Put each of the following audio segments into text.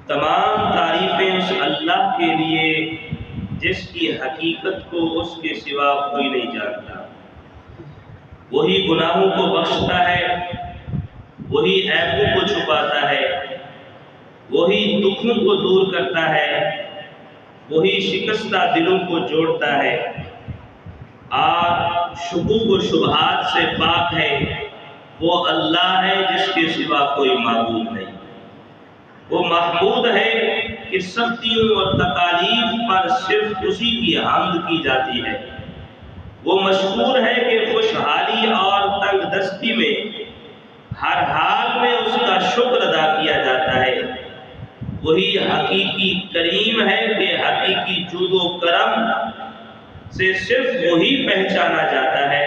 تمام تعریفیں اس اللہ کے لیے جس کی حقیقت کو اس کے سوا کوئی نہیں جانتا۔ وہی گناہوں کو بخشتا ہے، وہی عیبوں کو چھپاتا ہے، وہی دکھوں کو دور کرتا ہے، وہی شکستہ دلوں کو جوڑتا ہے، اور شکوک و شبہات سے پاک ہے۔ وہ اللہ ہے جس کے سوا کوئی معبود نہیں۔ وہ محمود ہے کہ سختیوں اور تکالیف پر صرف اسی کی حمد کی جاتی ہے۔ وہ مشکور ہے کہ خوشحالی اور تنگ دستی میں ہر حال میں اس کا شکر ادا کیا جاتا ہے۔ وہی حقیقی کریم ہے کہ حقیقی جود و کرم سے صرف وہی پہچانا جاتا ہے۔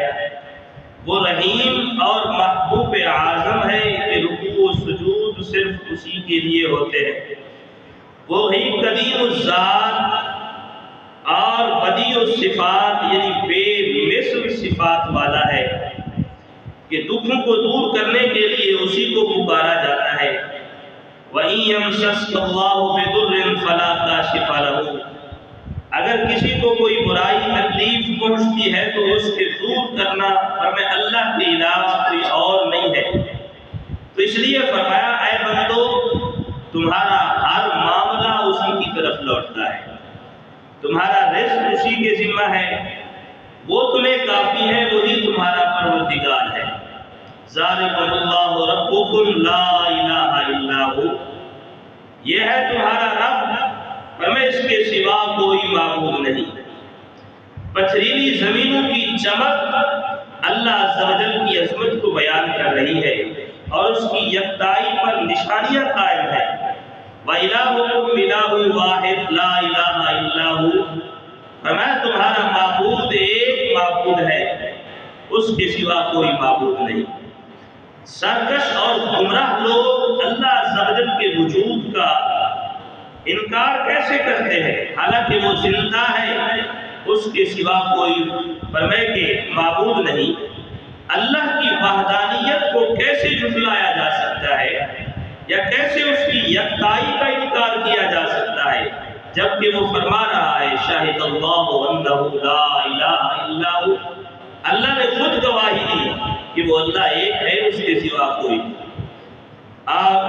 وہ رحیم اور محبوب اعظم ہے کہ رکوع و سجود صرف اسی کے لیے ہوتے ہیں۔ وہی قدیم الذات اور بدیع الصفات یعنی بے مثل صفات والا ہے کہ دکھوں کو دور کرنے کے لیے اسی کو پکارا جاتا ہے۔ وَإِن يَمْسَسْكَ اللَّهُ بِضُرٍّ فَلَا كَاشِفَ لَهُ، اگر کسی کو کوئی برائی تکلیف پہنچتی ہے تو اس کے دور کرنا ہمیں اللہ کے علاوہ کوئی اور نہیں ہے۔ تو اس لیے فرمایا اے بندو تمہارا ہر معاملہ اسی کی طرف لوٹتا ہے، تمہارا رزق اسی کے ذمہ ہے، وہ تمہیں کافی ہے، وہی تمہارا پروردگار ہے۔ ذالکم اللہ ربکم لا الہ الا ہو، یہ ہے تمہارا رب، ہمیں اس کے سوا کوئی معبود نہیں۔ پتھریلی زمینوں کی چمک اللہ عز و جل کی عظمت کو بیان کر رہی ہے اور اس کی یکتائی پر نشانیاں قائم ہیں۔ وَإِلَٰهُكُمْ إِلَٰهٌ وَاحِدٌ لَا إِلَٰهَ إِلَّا هُوَ، فرمایا تمہارا معبود ایک معبود ہے، اس کے سوا کوئی معبود نہیں۔ سرکش اور گمراہ لوگ اللہ عز و جل کے وجود کا انکار کیسے کرتے ہیں حالانکہ وہ زندہ ہے، اس کے سوا کوئی فرمائے کہ معبود نہیں۔ اللہ کی وحدانیت کو کیسے جھٹلایا جا سکتا ہے یا کیسے اس کی یکتائی کا انکار کیا جا سکتا ہے جبکہ وہ فرما رہا ہے شاہد اللہ انہ لا الہ الا ہو، اللہ نے خود گواہی دی کہ وہ اللہ ایک ہے، اس کے سوا کوئی نہیں۔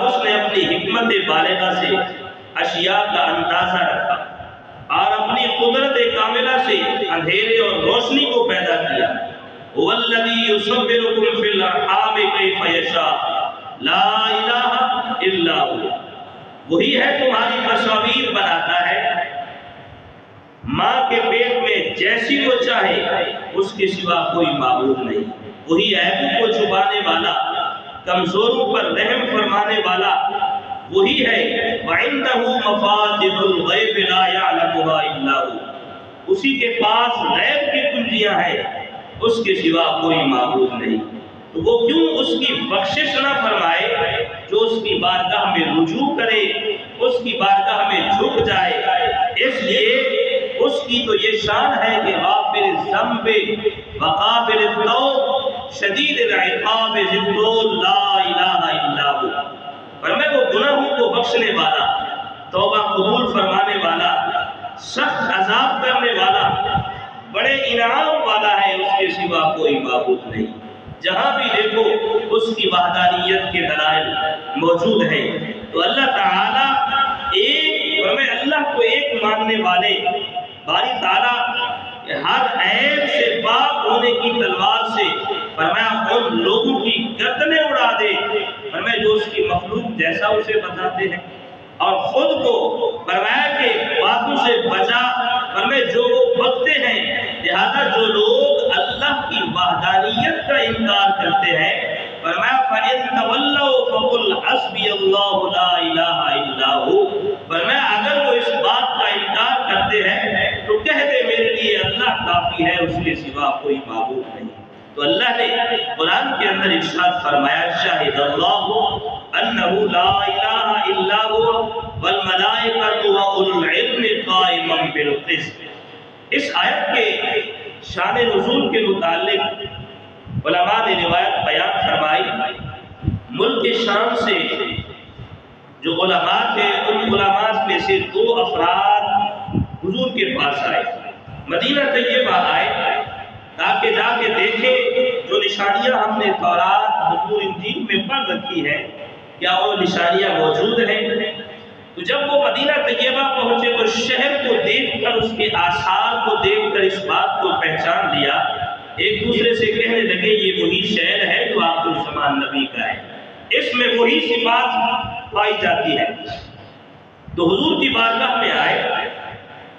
اس نے اپنی حکمت بالغہ سے اشیاء کا اندازہ رکھا اور اپنی قدرت کاملہ سے اندھیرے اور روشنی کو پیدا کیا۔ هو الذی یصورکم فی الارحام کیف یشاء لا الہ الا ہو، وہی ہے تمہاری تصاویر بناتا ہے ماں کے پیٹ میں جیسی وہ چاہے، اس کے سوا کوئی معبود نہیں۔ وہی عیبوں کو چھپانے والا، کمزوروں پر رحم فرمانے والا وہی ہے۔ وَعِندَهُ مَفَاتِحُ الْغَيْبِ لَا يَعْلَمُهَا إِلَّا هُوَ، اسی کے پاس غیب کی کنجیاں ہیں، اس کے سوا کوئی معبود نہیں۔ تو وہ کیوں اس کی بخشش نہ فرمائے جو اس کی بارگاہ میں رجوع کرے، اس کی بارگاہ میں جھک جائے۔ اس لیے اس کی تو یہ شان ہے کہ غافر الذنب وقابل التوب شدید العقاب ذی الطول لا الہ الا ہو، فرمائے وہ گناہوں کو بخشنے والا، توبہ قبول فرمانے والا، سخت عذاب کرنے والا، بڑے انعام والا ہے، اس کے سوا کوئی معبود نہیں۔ جہاں بھی دیکھو اس کی وحدانیت کے دلائل موجود ہیں۔ تو اللہ تعالیٰ ایک، فرمائے اللہ کو ایک ماننے والے باری تعالیٰ ہر عیب سے پاک ہونے کی تلوار سے فرمایا ان لوگوں کی گردنیں اڑا دے، فرمایا جو اس کی مخلوق جیسا اسے بتاتے ہیں، اور خود کو فرمایا کہ باتوں سے بچا، فرمایا جو وہ بکتے ہیں۔ لہذا جو لوگ اللہ کی وحدانیت کا انکار کرتے ہیں، فرمایا فَإِن تَوَلَّوْا فَقُلْ حَسْبِيَ اللَّهُ لَا إِلَٰهَ إِلَّا هُوَ، فرمایا اگر وہ اس بات کا انکار کرتے ہیں تو کہہ دے میرے لیے اللہ کافی ہے، اس کے سوا کوئی معبود نہیں۔ تو اللہ نے قرآن کے اندر ارشاد فرمایا شاہد اللہ انہ لا الہ الا هو والملائکۃ واولو العلم قائما بالقسط۔ اس آیت کے شان نزول کے متعلق علماء نے روایت بیان فرمائی۔ ملک شام سے جو علماء تھے ان علماء سے 2 افراد حضور کے پاس آئے، مدینہ طیبہ آئے تاکہ جا کے دیکھیں جو نشانیاں ہم نے تورات زبور انجیل میں پڑھ رکھی ہیں کیا وہ نشانیاں موجود ہیں۔ تو جب وہ مدینہ طیبہ پہنچے تو شہر کو دیکھ کر، اس کے آثار کو دیکھ کر اس بات کو پہچان لیا، ایک دوسرے سے کہنے لگے یہ وہی شہر ہے جو آخر الزمان نبی کا ہے، اس میں وہی صفات پائی جاتی ہے۔ تو حضور کی بارگاہ میں آئے،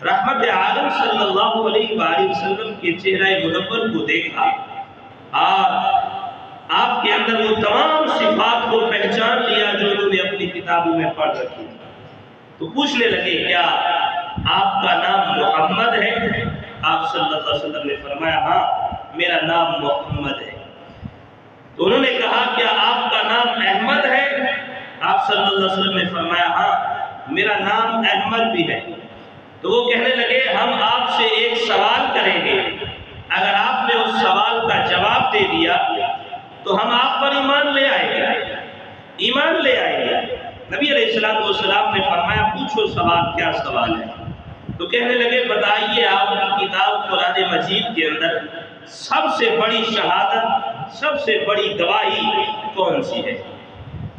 رحمت عالم صلی اللہ علیہ وآلہ وسلم کے چہرہ منور کو دیکھا اور آپ کے اندر وہ تمام صفات کو پہچان لیا جو انہوں نے اپنی کتابوں میں پڑھ رکھی۔ تو پوچھنے لگے کیا آپ کا نام محمد ہے؟ آپ صلی اللہ علیہ وسلم نے فرمایا ہاں میرا نام محمد ہے۔ تو انہوں نے کہا کیا آپ کا نام احمد ہے؟ آپ صلی اللہ علیہ وسلم نے فرمایا ہاں میرا نام احمد بھی ہے۔ تو وہ کہنے لگے ہم آپ سے ایک سوال کریں گے، اگر آپ نے اس سوال کا جواب دے دیا تو ہم آپ پر ایمان لے آئیں گے، ایمان لے آئیں گے۔ نبی علیہ السلام نے فرمایا پوچھو سوال، کیا سوال ہے؟ تو کہنے لگے بتائیے آپ کی کتاب قرآن مجید کے اندر سب سے بڑی شہادت، سب سے بڑی گواہی کون سی ہے؟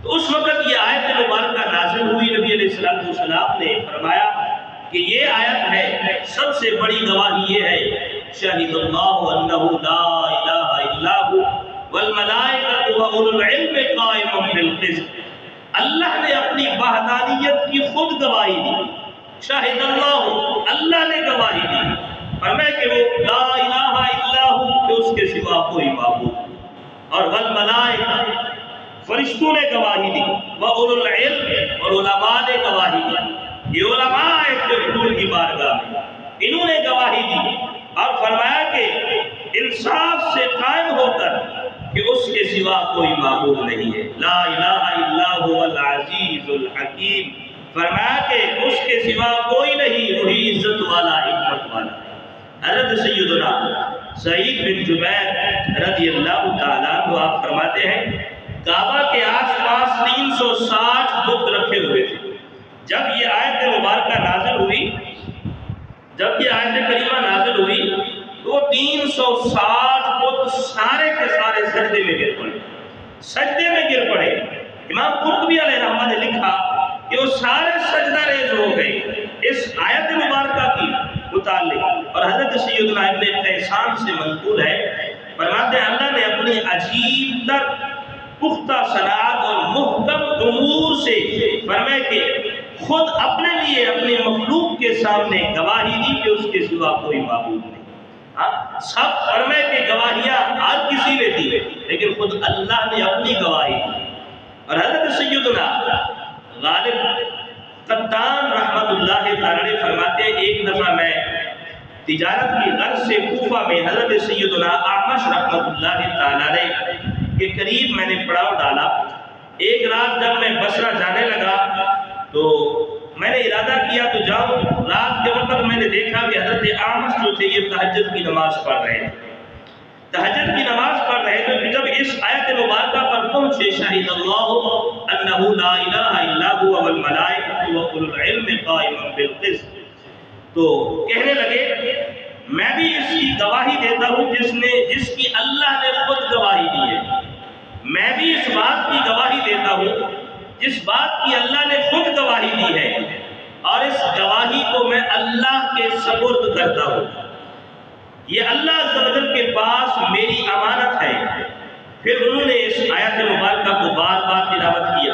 تو اس وقت یہ آیت مبارکہ نازل ہوئی، نبی علیہ السلام نے فرمایا کہ یہ آیت ہے سب سے بڑی گواہی یہ ہے شہید اللہ انہ لا الہ الا ہو والملائکۃ واولو العلم قائما بالقسط، اللہ نے اپنی وحدانیت کی خود گواہی دی، شاہد اللہ اللہ نے گواہی دی، فرمایا کہ وہ لا الہ الا ہو کہ اس کے سوا کوئی معبود نہیں، اور والملائکہ فرشتوں نے گواہی دی، واولو العلم اور علماء نے گواہی دی، یہ علماء ایک حضور کی بارگاہ میں انہوں نے گواہی دی اور فرمایا کہ انصاف سے قائم ہو کر کہ اس کے سوا کوئی معبود نہیں ہے، لا الہ الا هو العزیز الحکیم، فرمایا کہ اس کے سوا کوئی نہیں، وہی عزت والا حکمت والا۔ حضرت سیدنا سعید بن جبیر رضی اللہ تعالیٰ عنہ آپ فرماتے ہیں کعبہ کے آس پاس 360 بت رکھے ہوئے تھے۔ جب یہ آیت مبارکہ نازل ہوئی، جب یہ آیت کریمہ نازل ہوئی تو 360 بت سارے کے سارے سجدے میں گر پڑے، سجدے میں گر پڑے۔ امام قرطبی علیہ رحمہ نے لکھا کہ وہ سارے سجدہ ریز ہو گئے اس آیت مبارکہ کی متعلق، اور حضرت سیدنا ابن قیسان سے منقول ہے، فرماتے ہیں اللہ نے اپنی عجیب تر پختہ صنعت اور محکم امور سے فرمائے کہ خود اپنے لیے اپنے مخلوق کے سامنے گواہی دی کہ اس کے سوا کوئی معبود نہیں۔ سب فرمائے کہ گواہیاں ہر کسی نے دی لیکن خود اللہ نے اپنی گواہی دی۔ اور حضرت سیدنا غالب قطان رحمت اللہ تعالی فرماتے ہیں ایک دفعہ میں تجارت کی غرض سے کوفہ میں حضرت سیدنا اعمش رحمت اللہ تعالی کے قریب میں نے پڑاؤ ڈالا۔ ایک رات جب میں بصرہ جانے لگا تو میں نے ارادہ کیا تو جاؤں، رات کے وقت میں نے دیکھا کہ حضرت اعمش جو تھے یہ تہجد کی نماز پڑھ رہے ہیں، تہجد کی نماز پڑھ رہے تو جب اس آیت مبارکہ پر پہنچے شہید اللہ انہ لا الہ الا هو والملائکۃ واولو العلم قائما بالقسط، تو کہنے لگے میں بھی اس کی گواہی دیتا ہوں جس کی اللہ نے خود گواہی دی ہے، میں بھی اس بات کی گواہی دیتا ہوں جس بات کی اللہ نے خود گواہی دی ہے، اور اس گواہی کو میں اللہ کے سپرد کرتا ہوں، یہ اللہ عز و جل کے پاس میری امانت ہے۔ پھر انہوں نے اس آیت مبارکہ کو بار بار تلاوت کیا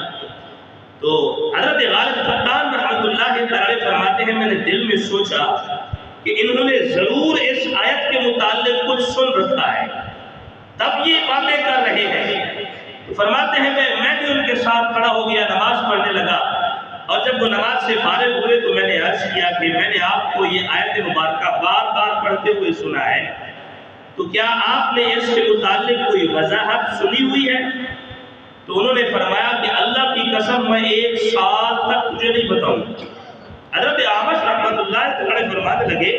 تو حضرت غالب قطان رحمت اللہ تعالی فرماتے ہیں میں نے دل میں سوچا کہ انہوں نے ضرور اس آیت کے متعلق کچھ سن رکھا ہے تب یہ باتیں کر رہے ہیں۔ تو فرماتے ہیں میں بھی ان کے ساتھ کھڑا ہو گیا، نماز پڑھنے لگا، اور جب وہ نماز سے فارغ ہوئے تو میں نے عرض کیا کہ میں نے آپ کو یہ آیت مبارکہ بار بار پڑھتے ہوئے سنا ہے، تو کیا آپ نے اس کے متعلق کوئی وضاحت سنی ہوئی ہے؟ تو انہوں نے فرمایا کہ اللہ کی قسم میں 1 سال تک تجھے نہیں بتاؤں۔ حضرت اعمش رحمت اللہ تعالی فرمانے لگے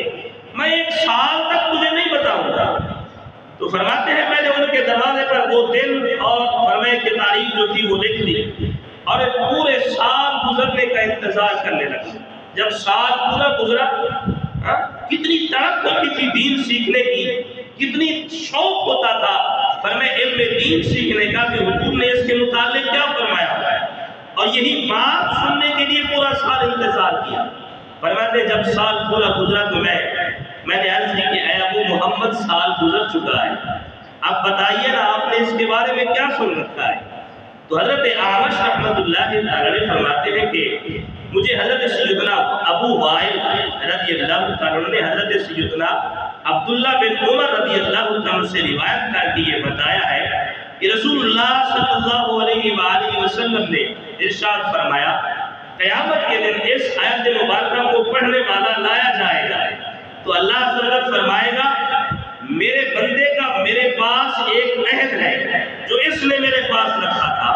میں 1 سال تک تجھے نہیں بتاؤں گا۔ تو فرماتے ہیں میں نے ان کے دروازے پر وہ دن اور فرمائے کی تاریخ جو تھی وہ لکھ لی، اور ایک پورے سال گزرنے کا انتظار کرنے لگا۔ جب سال پورا گزرا کتنی تڑپ ہوتی تھی دین سیکھنے کی، کتنی شوق ہوتا تھا فرمائے علم دین سیکھنے کا کہ حضور نے اس کے متعلق کیا فرمایا، اور یہی بات سننے کے لیے پورا سال انتظار کیا۔ فرماتے جب سال پورا گزرا تو میں نے عرض کی کہ اے ابو محمد سال گزر چکا ہے، اب بتائیے نا آپ نے اس کے بارے میں کیا سن رکھا ہے؟ تو حضرت اعمش رحمۃ اللہ تعالی فرماتے ہیں کہ مجھے حضرت سیدنا ابو وائل رضی اللہ تعالیٰ نے حضرت سیدنا عبداللہ بن عمر رضی اللہ تعالیٰ سے روایت کر کے یہ بتایا ہے کہ رسول اللہ صلی اللہ علیہ وآلہ وسلم نے ارشاد فرمایا قیامت کے دن اس آیت مبارکہ کو پڑھنے والا لایا جائے گا تو اللہ تعالیٰ فرمائے گا میرے بندے کا میرے پاس ایک عہد ہے جو اس نے میرے پاس رکھا تھا،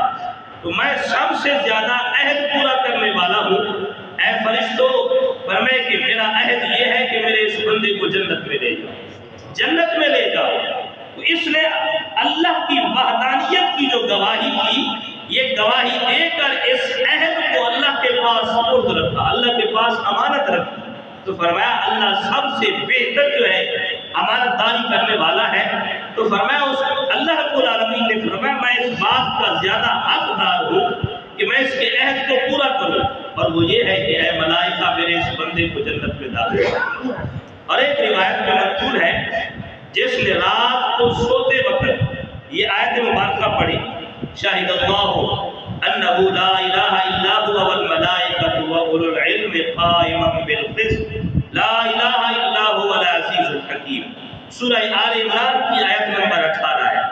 تو میں سب سے زیادہ عہد پورا کرنے والا ہوں۔ اے فرشتوں فرمائے کہ میرا عہد یہ ہے کہ میرے اس بندے کو جنت میں لے جاؤ، جنت میں لے جاؤ۔ تو اس نے اللہ کی وحدانیت کی جو گواہی کی، یہ گواہی دے کر اس عہد کو اللہ کے پاس سپرد رکھا، اللہ کے پاس امانت رکھی۔ تو فرمایا اللہ سب سے بہتر جو ہے امانت داری کرنے والا ہے، تو فرمایا اس اللہ رب العالمین نے فرمایا میں اس بات کا زیادہ حقدار ہوں کہ میں اس کے عہد کو پورا کروں، اور وہ یہ ہے کہ اے ملائکہ میرے اس بندے کو جنت میں داخل کرو۔ اور ایک روایت میں منقول ہے جس نے رات کو سوتے وقت یہ آیت مبارکہ پڑھی شاہد اللہ انہ لا الہ الا هو والملائکۃ واولو العلم قائما بالقسط لا الہ الا هو العزیز الحکیم، سورہ آل عمران کی آیت نمبر 18 ہے۔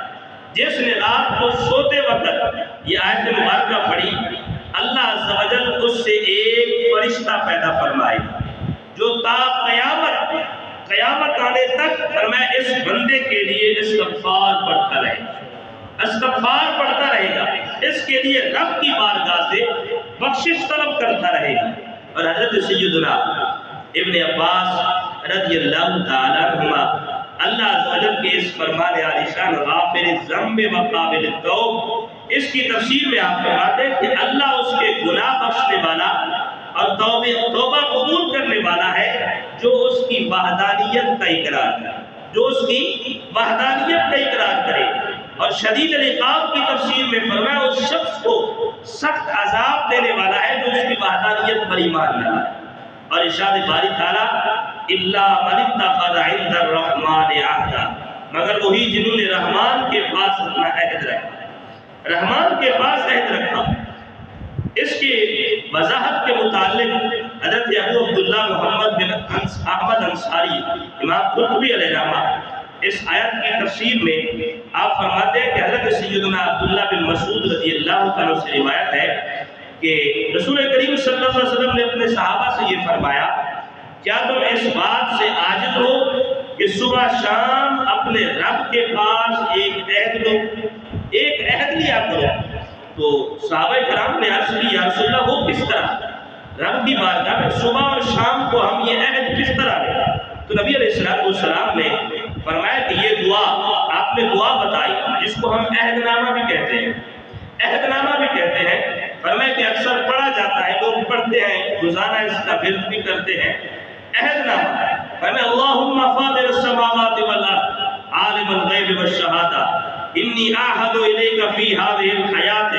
جس نے رات کو سوتے وقت یہ آیت مبارکہ پڑھی اللہ عز و جل اس سے ایک فرشتہ پیدا فرمائے جو تا قیامت آنے تک فرمایا اس بندے کے لیے استغفار پڑھتا رہے گا، استغفار پڑھتا رہے گا، اس کے لیے رب کی بارگاہ سے بخشش طلب کرتا رہے گا۔ اور حضرت سیدنا ابن عباس رضی اللہ تعالیٰ عنہما اللہ عز و جل کے اس فرمان عالی شان غافر الذنب و قابل التوب اس کی تفسیر میں آپ فرماتے ہیں کہ اللہ اس کے گناہ بخشنے والا اور توبہ قبول کرنے والا ہے جو اس کی وحدانیت کا اقرار کرے، جو اس کی وحدانیت کا اقرار کرے۔ اور شدید العقاب کی تفسیر میں فرمایا اس شخص کو سخت عذاب دینے والا ہے جو اس کی وحدانیت پر ایمان نہ لائے۔ اور ارشاد باری تعالیٰ الا من اتخذ عند الرحمن عہدا، مگر وہی جنہوں نے رحمان کے پاس اپنا عہد رکھا، رحمان کے پاس عہد رکھا۔ اس کی وضاحت کے متعلق حضرت ابو عبداللہ محمد بن احمد انصاری امام قرطبی علیہ رحمہ اس آیت کی تفسیر میں آپ فرماتے ہیں کہ حضرت سیدنا عبداللہ بن مسعود رضی اللہ عنہ سے روایت ہے کہ رسول کریم صلی اللہ علیہ وسلم نے اپنے صحابہ سے یہ فرمایا کیا تم اس بات سے عاجز ہو کہ صبح شام اپنے رب کے پاس ایک عہد لو، ایک عہد لیا کرو؟ تو صحابہ کرام نے عرض کی یا رسول اللہ وہ کس طرح؟ رب کی بارگاہ میں صبح اور شام کو ہم یہ عہد کس طرح لیں؟ تو نبی علیہ السلام نے فرمایا کہ یہ دعا آپ نے دعا بتائی جس کو ہم عہد نامہ بھی کہتے ہیں، عہد نامہ بھی کہتے ہیں، فرمایا کہ اکثر پڑھا جاتا ہے، لوگ پڑھتے ہیں روزانہ اس کا ورد بھی کرتے ہیں۔ عہد نامہ فرمایا اللہم فاطر السماوات والارض عالم الغیب والشہادہ انی اعہد الیک فی هذه الحیات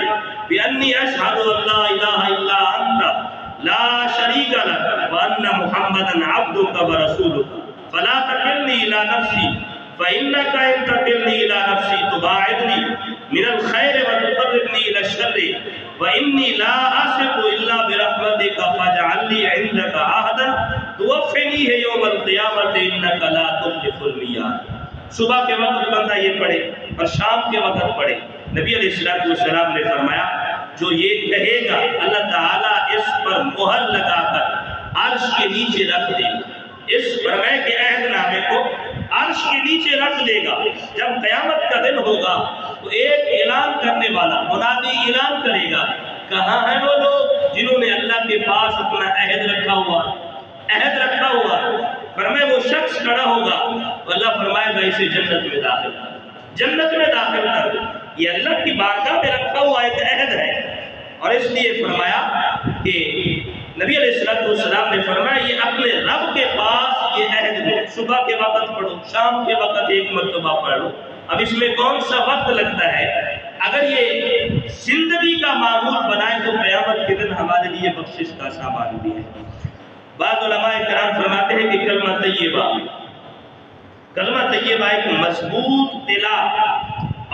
بانی اشہد ان لا الہ الا انت لا شریک لک وان محمدا عبدک ورسولک فلا تکلنی الی نفسی فإنک ان تکلنی الی نفسی تباعدنی من الخیر وتقربنی الی الشر وإنی لا أثق إلا برحمتك فاجعل لي عندك عهدا توفنيه يوم القيامة إنك لا تخلف الميعاد۔ صبح کے وقت بندہ یہ پڑھے اور شام کے وقت پڑھے۔ نبی علیہ السلام نے فرمایا جو یہ کہے گا اللہ تعالیٰ اس پر مہر لگا کر عرش کے نیچے رکھ دے گا، اس فرمائے کے عہد نامے کو عرش کے نیچے رکھ دے گا۔ جب قیامت کا دن ہوگا تو ایک اعلان کرنے والا منادی اعلان کرے گا کہاں ہیں وہ لوگ جنہوں نے اللہ کے پاس اپنا عہد رکھا ہوا، عہد رکھا ہوا؟ فرمائے وہ شخص کھڑا ہوگا تو اللہ فرمائے گا اسے جنت میں داخل کر، جنت میں داخل کر۔ یہ اللہ کی بارگاہ میں رکھا ہوا ایک عہد ہے، اور اس لیے فرمایا کہ نبی علیہ السلام نے فرمایا یہ اپنے رب کے پاس یہ عہد لو، صبح کے وقت پڑھو، شام کے وقت ایک مرتبہ پڑھ لو۔ اب اس میں کون سا وقت لگتا ہے؟ اگر یہ زندگی کا معمول بنائے تو قیامت کے دن ہمارے لیے بخشش کا سامان بھی ہے۔ بعض علماء کرام فرماتے ہیں کہ کلمہ طیبہ ایک مضبوط تلا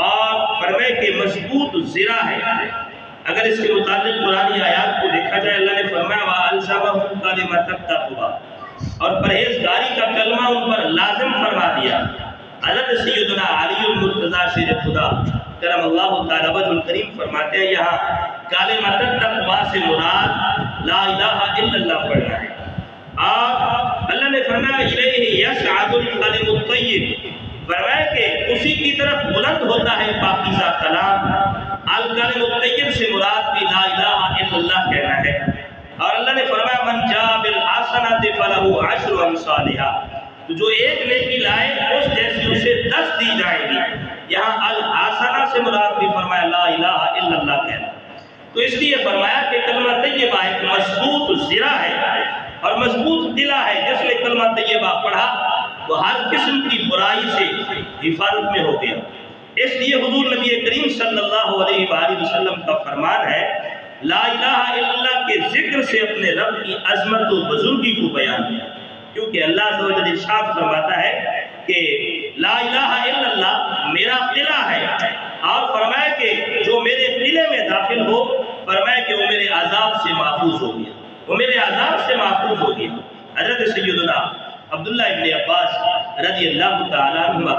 اور فرمائے کہ مضبوط زرہ ہے۔ اگر اس کے متعلق قرآنی آیات کو دیکھا جائے، اللہ نے فرمایا وَأَلْزَمَهُمْ كَلِمَةَ التَّقْوَىٰ، اور پرہیزگاری کا کلمہ ان پر لازم فرما دیا۔ حضرت سیدنا علی المرتضیٰ شیر خدا کرم اللہ تعالیٰ وجہ الکریم فرماتے ہیں یہاں کلمۃ التقویٰ سے مراد لا الہ الا اللہ پڑھنا ہے۔ اور اللہ نے فرمایا الیہ یصعد الکلم الطیب، فرمایا کہ اسی کی طرف بلند ہوتا ہے پاکیزہ کلام۔ الکلم الطیب سے مراد بھی لا الہ الا اللہ کہنا ہے۔ اور اللہ نے فرمایا من جاء بالحسنۃ فلہ عشر امثالھا، تو جو ایک نیکی لائے اس جیسی اسے 10 دی جائے گی۔ یہاں الحسنہ سے مراد بھی فرمایا لا الہ الا اللہ کہنا۔ تو اس لیے فرمایا کہ کلمہ طیبہ ایک مضبوط زرہ ہے اور مضبوط قلعہ ہے، جس نے کلمہ طیبہ پڑھا وہ ہر قسم کی برائی سے حفاظت میں ہو گیا۔ اس لیے حضور نبی کریم صلی اللہ علیہ وآلہ وسلم کا فرمان ہے لا الہ الا اللہ کے ذکر سے اپنے رب کی عظمت و بزرگی کو بیان کیا، کیونکہ اللہ عز و جل ارشاد فرماتا ہے کہ لا الہ الا اللہ میرا قلعہ ہے، اور فرمایا کہ جو میرے قلعے میں داخل ہو فرمایا کہ وہ میرے عذاب سے محفوظ ہو گیا، وہ میرے عذاب سے محفوظ ہو گیا۔ حضرت سیدنا عبداللہ ابن عباس رضی اللہ تعالیٰ عنہ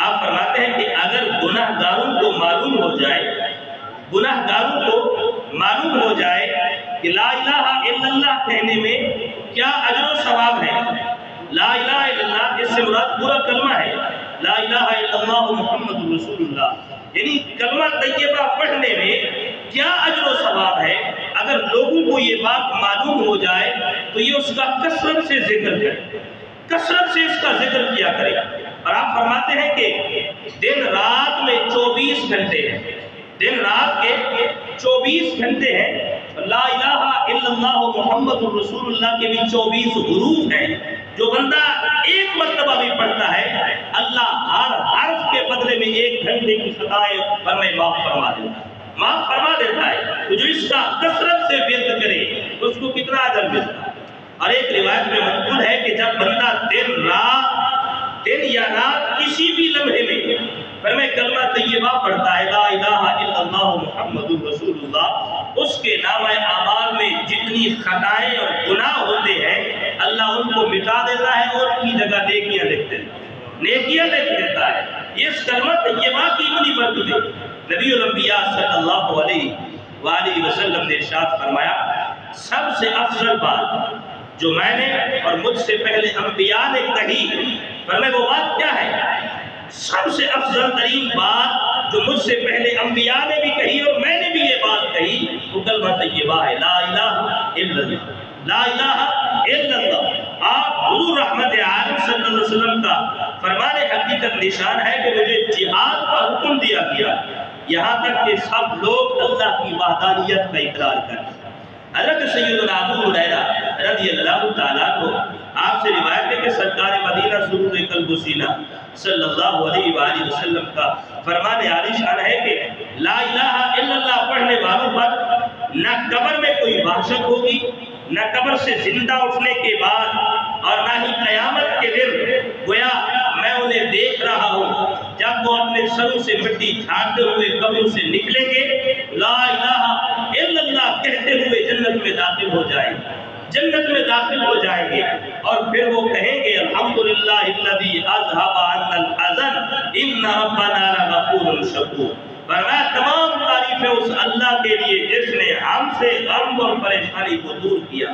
آپ فرماتے ہیں کہ اگر گناہ گاروں کو معلوم ہو جائے کہ لا الہ الا اللہ کہنے میں کیا اجر و ثواب ہے، لا الہ الا اللہ اس سے مراد پورا کلمہ ہے، لا الہ الا اللہ محمد رسول اللہ، یعنی کلمہ طیبہ پڑھنے میں کیا اجر و ثواب ہے۔ اگر لوگوں کو یہ بات معلوم ہو جائے تو یہ اس کا کثرت سے ذکر کرے، کثرت سے اس کا ذکر کیا کرے۔ اور آپ فرماتے ہیں کہ دن رات میں 24 گھنٹے ہیں، دن رات کے 24 گھنٹے ہیں، لا الہ الا اللہ محمد رسول اللہ کے بھی 24 حروف ہیں، جو بندہ ایک مرتبہ بھی پڑھتا ہے اللہ ہر حرف کے بدلے میں 1 گھنٹے کی خطائیں معاف فرما دیتا ہے۔ تو جو اس کا کثرت سے ورد کرے اس کو کتنا اجر ملتا ہے۔ اور ایک روایت میں منقول ہے کہ جب بندہ دن یا رات کسی بھی لمحے میں فرمائے کلمہ طیبہ پڑھتا ہے لا الہ الا اللہ محمد رسول اللہ، اس کے نامہ اعمال میں جتنی خطائیں اور گناہ ہوتے ہیں اللہ ان کو مٹا دیتا ہے اور ان کی جگہ نیکیاں لکھ دیتا ہے۔ یہ اس کلمہ طیبہ کی اتنی برکت ہے۔ نبی الانبیاء صلی اللہ علیہ وآلہ وسلم نے ارشاد فرمایا سب سے افضل بات جو میں نے اور مجھ سے پہلے انبیاء نے کہی، فرمایا وہ بات کیا ہے؟ سب سے افضل ترین بات جو مجھ سے پہلے انبیاء نے بھی کہی اور میں نے بھی یہ بات کہی وہ کلمہ طیبہ ہے، لا الہ الا اللہ، لا الہ الا اللہ۔ آپ حضور رحمت عالم صلی اللہ علیہ وسلم کا فرمان حقیقت نشان ہے کہ مجھے جہاد کا حکم دیا گیا، یہاں تک کہ سب لوگ اللہ کی وحدانیت کا اقرار کریں۔ حضرت سیدنا ابو ہریرہ رضی اللہ تعالیٰ کو آپ سے روایت ہے کہ سرکار مدینہ سرور قلب و سینہ صلی اللہ علیہ وآلہ وسلم کا فرمان عالی شان ہے کہ لا الہ الا اللہ پڑھنے والوں پر نہ قبر میں کوئی وحشت ہوگی، نہ قبر سے زندہ اٹھنے کے بعد، اور نہ ہی قیامت کے دن گویا میں انہیں دیکھ رہا ہوں جب وہ اپنے سروں سے مٹی جھاڑتے ہوئے قبروں سے نکلیں گے لا الہ الا اللہ کہتے ہوئے جنت میں داخل ہو جائیں گے، اور پھر وہ کہیں گے الحمدللہ الذی اذھب عنا الحزن ان ربنا لغفور شکور۔ فرمایا تمام تعریفیں اس اللہ کے لیے جس نے ہم سے غم اور پریشانی کو دور کیا،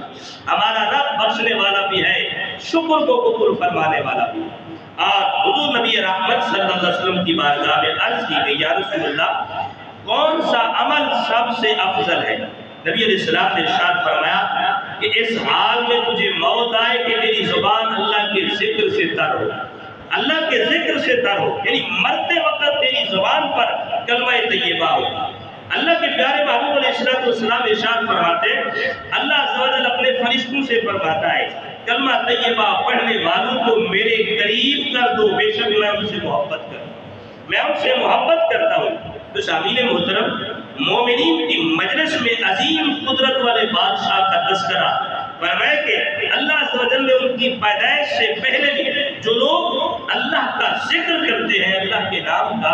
ہمارا رب بخشنے والا بھی ہے، شکر کو قبول فرمانے والا بھی۔ اور حضور نبی رحمت صلی اللہ علیہ وسلم کی بارگاہ میں عرض کی گئی یا رسول اللہ کون سا عمل سب سے افضل ہے؟ نبی علیہ السلام نے ارشاد فرمایا کہ اس حال میں تجھے موت آئے کہ تیری زبان اللہ کے ذکر سے تر ہو، اللہ کے ذکر سے تر ہو، یعنی مرتے وقت تیری زبان پر کلمہ طیبہ ہو۔ اللہ کے پیارے محبوب علیہ السلام ارشاد فرماتے ہیں، اللہ عز و جل اپنے فرشتوں سے فرماتا ہے کلمہ طیبہ پڑھنے والوں کو میرے قریب کر دو، بے شک میں ان سے محبت کرتا ہوں، میں ان سے محبت کرتا ہوں۔ تو شامل محترم، مومنین کی مجلس میں عظیم قدرت والے بادشاہ کا تذکرہ فرمائے کہ اللہ عز و جل نے ان کی پیدائش سے پہلے بھی جو لوگ اللہ کا ذکر کرتے ہیں، اللہ کے نام کا،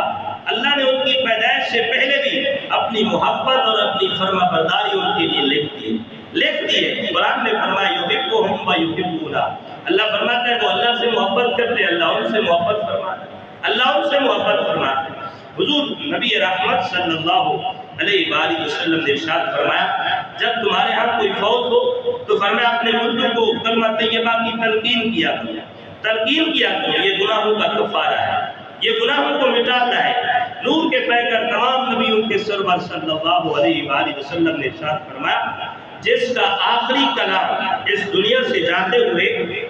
اللہ نے ان کی پیدائش سے پہلے بھی اپنی محبت اور اپنی فرما برداری ان کے لیے لکھ دی ہے۔ قرآن نے فرمایا یحبہم و یحبونہ، اللہ فرماتا ہے وہ اللہ سے محبت کرتے ہیں، اللہ ان سے محبت فرماتا ہے، اللہ ان سے محبت فرماتا ہے۔ حضور نبی رحمت صلی اللہ علیہ وآلہ وسلم نے ارشاد فرمایا جب تمہارے ہاں کوئی فوت ہو تو فرمایا اپنے مردوں کو کلمہ طیبہ کی تلقین کیا کرو، یہ گناہوں کا کفارہ ہے، یہ گناہوں کو مٹاتا ہے۔ نور کے پیکر تمام نبیوں کے سرور صلی اللہ علیہ وآلہ وسلم نے ارشاد فرمایا جس کا آخری کلام اس دنیا سے جاتے ہوئے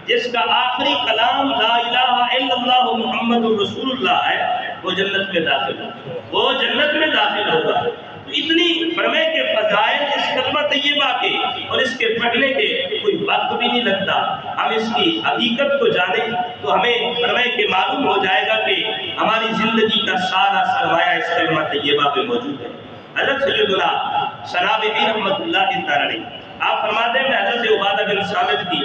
جس کا آخری کلام لا الہ الا اللہ محمد رسول اللہ ہے وہ جنت میں داخل ہوگا۔ تو اتنی فرمائے کہ فضائل اس کلمہ طیبہ کے اور اس کے پڑھنے کے کوئی وقت بھی نہیں لگتا، ہم اس کی حقیقت کو جانیں تو ہمیں فرمائے کہ معلوم ہو جائے گا کہ ہماری زندگی کا سارا سرمایہ اس کلمہ طیبہ پہ موجود ہے۔ حضرت سیدنا سنابحی رحمت اللہ تعالی آپ فرماتے ہیں میں حضرت عبادہ بن صامت کی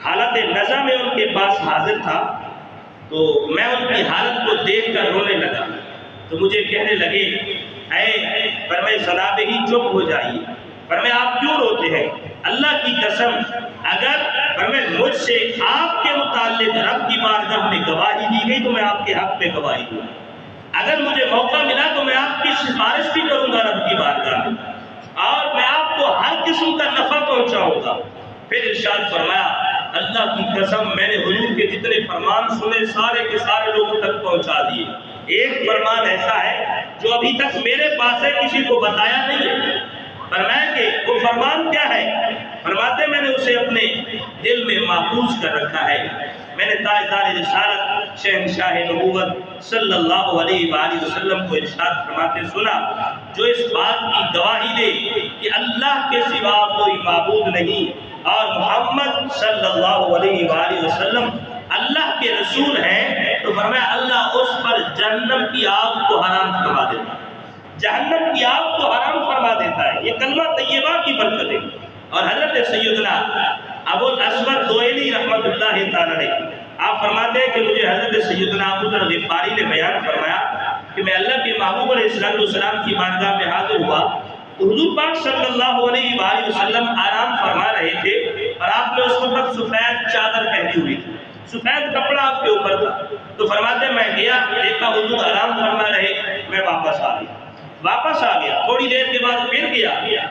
حالت نزع میں ان کے پاس حاضر تھا تو میں ان کی حالت کو دیکھ کر رونے لگا تو مجھے کہنے لگے اے فرمائے سنابحی چپ ہو جائیے، فرمائے آپ کیوں روتے ہیں؟ اللہ کی قسم اگر فرمائے مجھ سے آپ کے متعلق رب کی بارگاہ میں گواہی دی گئی تو میں آپ کے حق میں گواہی دوں، اگر مجھے موقع ملا تو میں آپ کی سفارش بھی کروں گا رب کی بارگاہ میں اور میں آپ کو ہر قسم کا نفع پہنچاؤں گا۔ پھر ارشاد فرمایا اللہ کی قسم میں نے حضور کے جتنے فرمان سنے سارے کے سارے لوگوں تک پہنچا دیے، ایک فرمان ایسا ہے جو ابھی تک میرے پاس ہے کسی کو بتایا نہیں ہے۔ فرمایا کہ وہ فرمان کیا ہے؟ فرماتے میں نے اسے اپنے دل میں محفوظ کر رکھا ہے، میں نے تاجدار رسالت شہنشاہ نبوت صلی اللہ علیہ وآلہ وسلم کو ارشاد فرماتے سنا جو اس بات کی گواہی دے کہ اللہ کے سوا کوئی معبود نہیں اور محمد صلی اللہ علیہ وآلہ وسلم اللہ کے رسول ہیں، تو فرمایا اللہ اس پر جہنم کی آگ کو حرام فرما دیتا ہے، جہنم کی آگ کو حرام فرما دیتا ہے۔ یہ کلمہ طیبہ کی برکت ہے۔ اور حضرت سیدنا ابو الاسود دوئلی رحمت اللہ تعالی آپ فرماتے ہیں کہ مجھے حضرت سیدنا ابو ذر غفاری نے بیان فرمایا کہ میں اللہ کے محبوب علیہ السلام کی بارگاہ میں حاضر ہوا تو حضور پاک صلی اللہ علیہ وآلہ وسلم آرام فرما رہے تھے اور آپ نے اس وقت سفید چادر پہنی ہوئی تھی، سفید کپڑا آپ کے اوپر تھا۔ تو فرماتے میں گیا دیکھا حضور آرام فرما رہے، میں واپس آ گیا، تھوڑی دیر کے بعد پھر گیا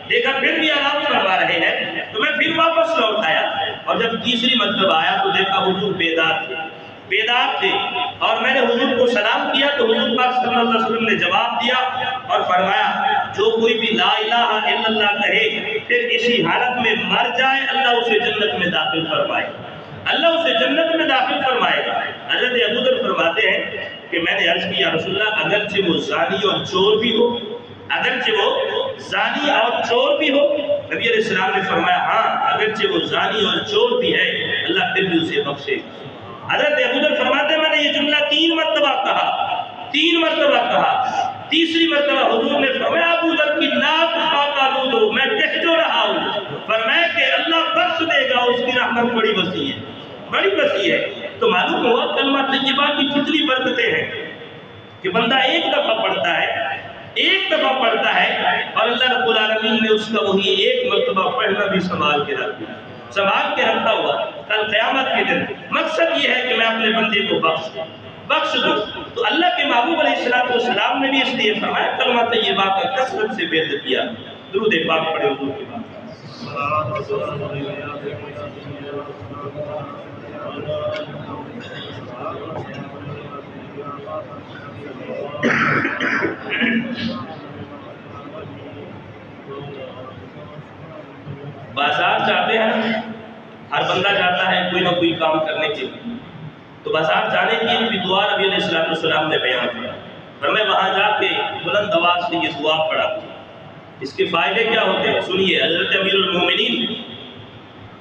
دیکھا پھر بھی آرام فرما رہے ہیں تو میں پھر واپس لوٹ آیا اور جب تیسری مرتبہ آیا تو دیکھا حضور بیدار تھے اور میں نے حضور کو سلام کیا تو حضور پاک صلی اللہ علیہ وسلم نے جواب دیا اور فرمایا جو کوئی بھی لا الہ الا اللہ کہے پھر اسی حالت میں مر جائے اللہ اسے جنت میں داخل فرمائے، اللہ اسے جنت میں داخل فرمائے گا۔ حضرت ابو ذر فرماتے ہیں کہ میں نے عرض کیا رسول اللہ اگرچہ وہ زانی اور چور بھی ہو، نبی علیہ السلام نے فرمایا ہاں اگرچہ وہ زانی اور چور بھی ہے اللہ پھر بھی اسے بخشے۔ حضرت ابو ذر فرماتے ہیں میں نے یہ جملہ 3 مرتبہ کہا، تیسری مرتبہ حضور نے فرمایا ابو ذر کی ناک پاک دو، میں کہہ جو رہا ہوں، فرمایا کہ اللہ بخش دے گا، اس کی رحمت بڑی وسیع ہے۔ تو معلوم ہوا کلمہ طیبہ کی کتنی برکتیں ہیں کہ بندہ ایک دفعہ پڑھتا ہے اور اللہ رب العالمین نے اس کا وہی ایک مرتبہ پڑھنا بھی سنبھال کے رکھا ہوا کل قیامت کے دن۔ مقصد یہ ہے کہ میں اپنے بندے کو بخش دوں۔ تو اللہ کے محبوب علیہ السلام نے بھی اس لیے فرمایا کلمہ طیبہ کا کثرت سے بیان کیا۔ درود پاک پڑھے حضور کے بعد۔ بازار جاتے ہیں، ہر بندہ جاتا ہے کوئی نہ کوئی کام کرنے کے لیے، تو بازار جانے کی بھی دعا نبی علیہ السلام نے بیان کیا۔ فرمایا وہاں جا کے بلند آواز سے یہ دعا پڑھا. اس کے فائدے کیا ہوتے ہیں سنیے. حضرت امیر المومنین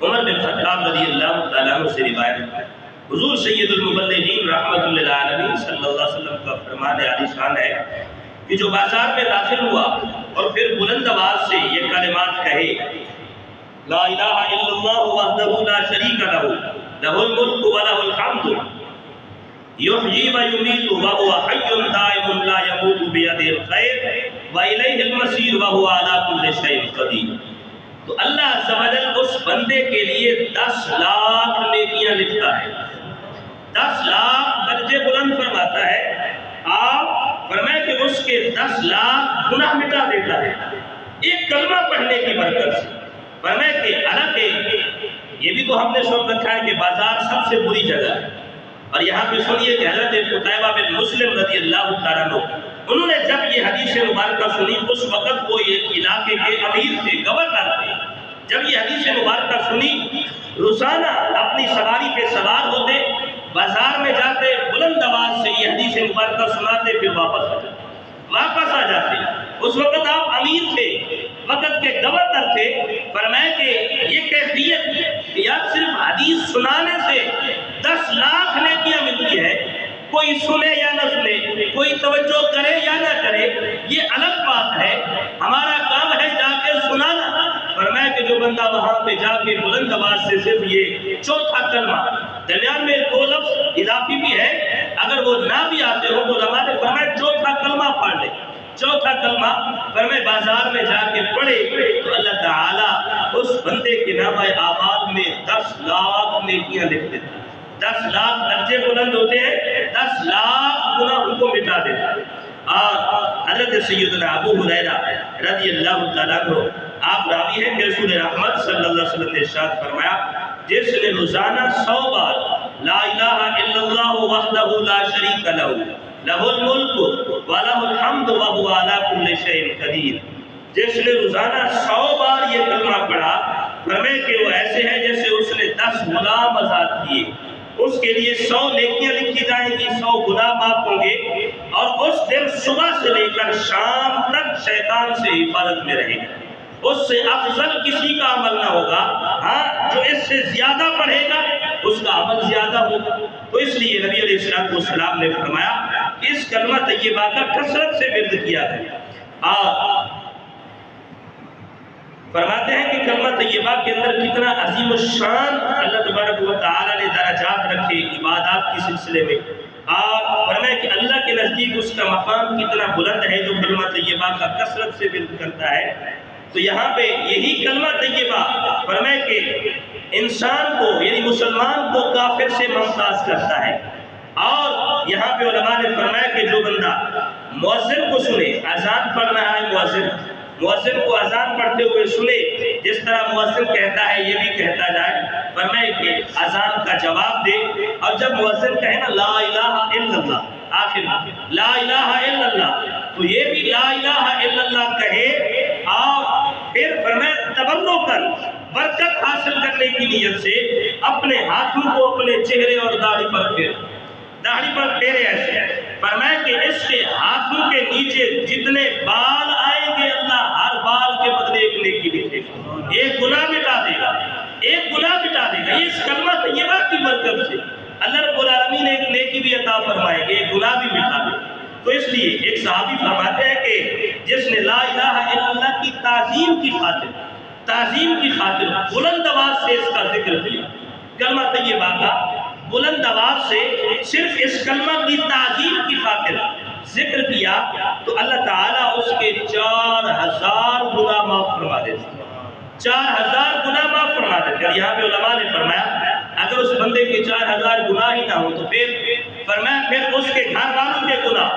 عمر بن خطاب رضی اللہ تعالیٰ عنہ سے روایت ہے. حضور سید المبلغین رحمۃ اللہ علیہ صلی اللہ علیہ وسلم کا فرمان عالی شان ہے کہ جو بازار میں داخل ہوا اور پھر بلند آواز سے یہ کلمات کہے لا الہ الا اللہ وحدہ لا شریک لہ لہ الملک ولہ الحمد یحیی و یمیت وہو حی دائم لا یموت بیدہ الخیر وإلیہ المصیر وہو علی کل شیء قدیر. تو اللہ عز و جل اس بندے کے لیے 10 لاکھ نیکیاں لکھتا ہے. 10 لاکھ درجے بلند فرماتا ہے. آپ فرمائے کہ اس کے 10 لاکھ گناہ مٹا دیتا ہے ایک کلمہ پڑھنے کی برکت سے. فرمائے کہ حالانکہ یہ بھی تو ہم نے سن رکھا ہے کہ بازار سب سے بری جگہ ہے. اور یہاں پہ سنیے کہ حضرت قتیبہ بن مسلم رضی اللہ تعالیٰ عنہ انہوں نے جب یہ حدیث مبارکہ سنی اس وقت وہ ایک علاقے کے امیر تھے, گورنر تھے. جب یہ حدیث مبارکہ سنی روزانہ اپنی سواری پہ سوار ہوتے بازار میں جاتے بلند آواز سے یہ حدیث مبارکہ سناتے پھر واپس آ جاتے. اس وقت آپ امیر تھے, وقت کے گورنر تھے. فرمائے کہ یہ کیفیت یا صرف حدیث سنانے سے 10 لاکھ نیکیاں ملتی ہے. کوئی سنے یا نہ سنے, کوئی توجہ کرے یا نہ کرے, یہ الگ بات ہے. ہمارا کام ہے جا کے سنانا. فرمایا کہ جو بندہ وہاں پہ جا کے بلند آواز سے صرف یہ چوتھا کلمہ, درمیان میں 2 لفظ اضافی بھی ہے, اگر وہ نہ بھی آتے ہو تو علماء نے فرمایا چوتھا کلمہ پڑھ لے. چوتھا کلمہ فرمائے بازار میں جا کے پڑھے تو اللہ تعالیٰ اس بندے کے نامہ اعمال میں 10 لاکھ نیکیاں لکھ دیتا ہے. 10 لاکھ درجے بلند ہوتے ہیں, 10 لاکھ گناہ ان کو مٹا دیتا ہے. اور حضرت سیدنا ابو ہریرہ رضی اللہ تعالیٰ عنہ آپ راوی ہیں کہ رسول رحمت صلی اللہ علیہ وسلم نے ارشاد فرمایا جس نے روزانہ 100 بار لا الہ الا اللہ وحدہ لا شریک لہ لہ الملک ولہ الحمد وہو علی کل شیء قدیر, جس نے روزانہ 100 بار یہ کلمہ پڑھا فرمائے کہ وہ ایسے ہے جیسے اس نے 10 غلام آزاد کیے. اس کے لیے 100 نیکیاں لکھی جائیں گی, 100 گناہ معاف ہوں گے, اور اس دن صبح سے لے کر شام تک شیطان سے حفاظت میں رہے گا. اس سے افضل کسی کا عمل نہ ہوگا. ہاں جو اس سے زیادہ پڑھے گا اس کا عمل زیادہ ہوگا. تو اس لیے نبی علیہ السلام نے فرمایا کہ اس کلمہ طیبہ کا کثرت سے ورد کیا ہے. اور فرماتے ہیں کہ کلمہ طیبہ کے اندر کتنا عظیم الشان اللہ تبارک و تعالی نے درجات رکھے عبادات کی سلسلے میں. اور فرمایا کہ اللہ کے نزدیک اس کا مقام کتنا بلند ہے جو کلمہ طیبہ کا کثرت سے ورد کرتا ہے. تو یہاں پہ یہی کلمہ طیبہ فرمائے کہ انسان کو یعنی مسلمان کو کافر سے ممتاز کرتا ہے. اور یہاں پہ علماء نے فرمایا کہ جو بندہ مؤذن کو سنے, اذان پڑھ رہا ہے مؤذن کو اذان پڑھتے ہوئے سنے, جس طرح مؤذن کہتا ہے یہ بھی کہتا جائے, فرمائے کہ اذان کا جواب دے. اور جب مؤذن کہے نا لا الہ الا اللہ, آخر لا الہ الا اللہ, تو یہ بھی لا الہ الا اللہ کہے. اور پھر فرمائے تبرکاً برکت حاصل کرنے کی نیت سے اپنے ہاتھوں کو اپنے چہرے اور داڑھی پر پھیرے ایسے. فرمائے کہ اس کے ہاتھوں کے نیچے جتنے بال آئیں گے اللہ ہر بال کے بدلے ایک نیکی لکھے گا, ایک گناہ مٹا دے گا, ایک گناہ مٹا دے گا. اس کلمہ طیبہ کی برکت سے اللہ رب العالمین ایک نیکی بھی عطا فرمائے گے, ایک گناہ بھی مٹا دے. تو اس لیے ایک صحابی فرماتے ہیں کہ جس نے لا الہ الا اللہ کی تعظیم کی خاطر بلند آواز سے اس کا ذکر کیا, کلمہ طیبہ کا بلند آواز سے صرف اس کلمہ کی تعظیم کی خاطر ذکر کیا, تو اللہ تعالیٰ اس کے 4000 گناہ معاف فرما دیتے. 4000 گناہ معاف فرما دیتے. اور یہاں پہ علماء نے فرمایا اگر اس بندے کے 4000 گناہ ہی نہ ہو تو فرمایا پھر اس کے گھر والوں کے گناہ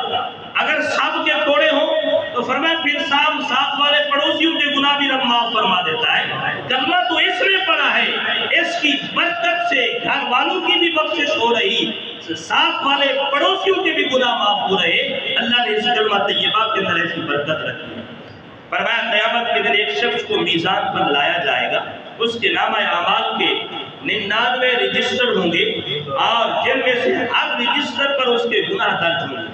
اگر سب کے تھوڑے ہوں تو فرمایا پھر ساتھ والے پڑوسیوں کے گناہ بھی رب معاف فرما دیتا ہے. کلمہ تو اس نے پڑھا ہے, اس کی برکت سے گھر والوں کی بھی بخشش ہو رہی, ساتھ والے پڑوسیوں کے بھی گناہ معاف ہو رہے. اللہ نے اس کلمہ طیبہ کے اندر ایسی برکت رکھی ہے. فرمایا قیامت کے دن ایک شخص کو میزان پر لایا جائے گا, اس کے نامہ اعمال کے 99 رجسٹر ہوں گے, اور جن میں سے ہر رجسٹر پر اس کے گناہ درج ہوں گے.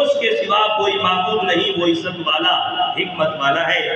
اس کے سوا کوئی معبود نہیں، وہ عزت والا حکمت والا ہے۔